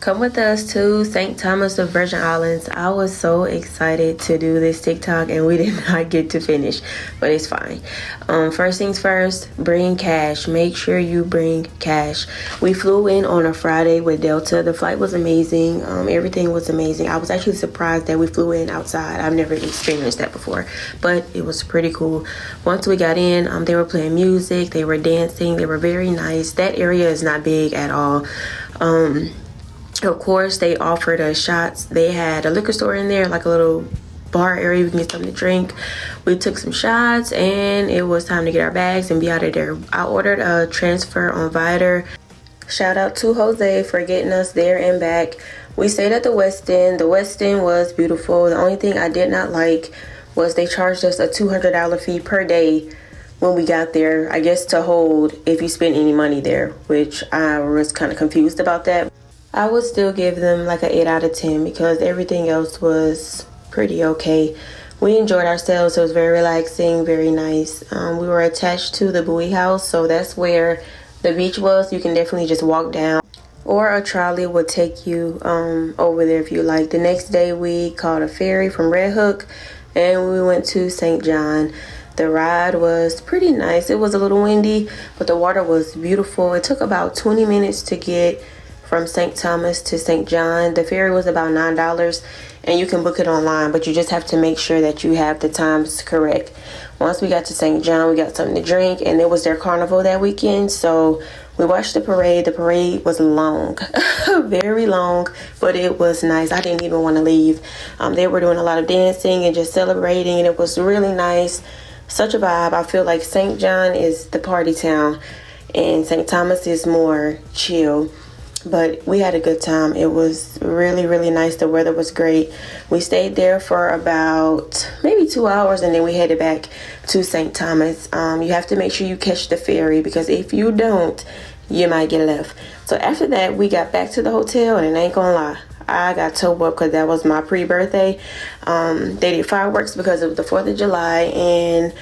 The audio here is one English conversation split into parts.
Come with us to St. Thomas of Virgin Islands. I was so excited to do this TikTok and we did not get to finish, but it's fine. First things first, bring cash. Make sure you bring cash. We flew in on a Friday with Delta. The flight was amazing. Everything was amazing. I was actually surprised that we flew in outside. I've never experienced that before, but it was pretty cool. Once we got in, they were playing music, they were dancing, they were very nice. That area is not big at all. Of course, they offered us shots. They had a liquor store in there, like a little bar area. We can get something to drink. We took some shots and it was time to get our bags and be out of there. I ordered a transfer on Viator. Shout out to Jose for getting us there and back. We stayed at the Westin. The Westin was beautiful. The only thing I did not like was they charged us a $200 fee per day when we got there, I guess to hold if you spend any money there, which I was kind of confused about that. I would still give them like an 8 out of 10 because everything else was pretty okay. We enjoyed ourselves. It was very relaxing, very nice. We were attached to the buoy house, so that's where the beach was. You can definitely just walk down, or a trolley would take you over there if you like. The next day we caught a ferry from Red Hook and we went to St. John. The ride was pretty nice. It was a little windy, but the water was beautiful. It took about 20 minutes to get from St. Thomas to St. John. The ferry was about $9 and you can book it online, but you just have to make sure that you have the times correct. Once we got to St. John, we got something to drink, and it was their carnival that weekend, so we watched the parade. The parade was long, very long, but it was nice. I didn't even want to leave. They were doing a lot of dancing and just celebrating, and it was really nice. Such a vibe. I feel like St. John is the party town and St. Thomas is more chill. But we had a good time. It was really, really nice. The weather was great. We stayed there for about maybe 2 hours and then we headed back to St. Thomas. You have to make sure you catch the ferry because if you don't, you might get left. So after that, we got back to the hotel and I ain't gonna lie, I got towed up because that was my pre-birthday. They did fireworks because of the 4th of July, and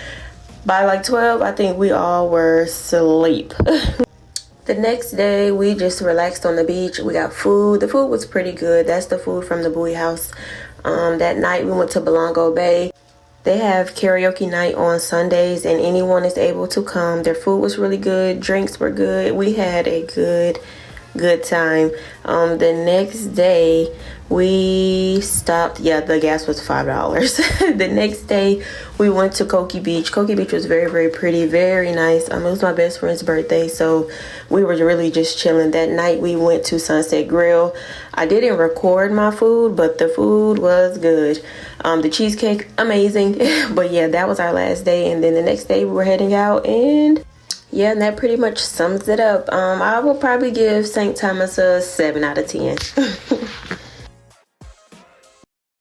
by like 12, I think we all were asleep. The next day, we just relaxed on the beach. We got food. The food was pretty good. That's the food from the buoy house. That night, we went to Belongo Bay. They have karaoke night on Sundays, and anyone is able to come. Their food was really good. Drinks were good. We had a good time. The next day, we stopped. Yeah, the gas was $5. The next day, we went to Koki Beach. Koki Beach was very, very pretty, very nice. It was my best friend's birthday, so we were really just chilling. That night, we went to Sunset Grill. I didn't record my food, but the food was good. The cheesecake, amazing. But yeah, that was our last day, and then the next day, we were heading out, and yeah, and that pretty much sums it up. I will probably give St. Thomas a 7 out of 10.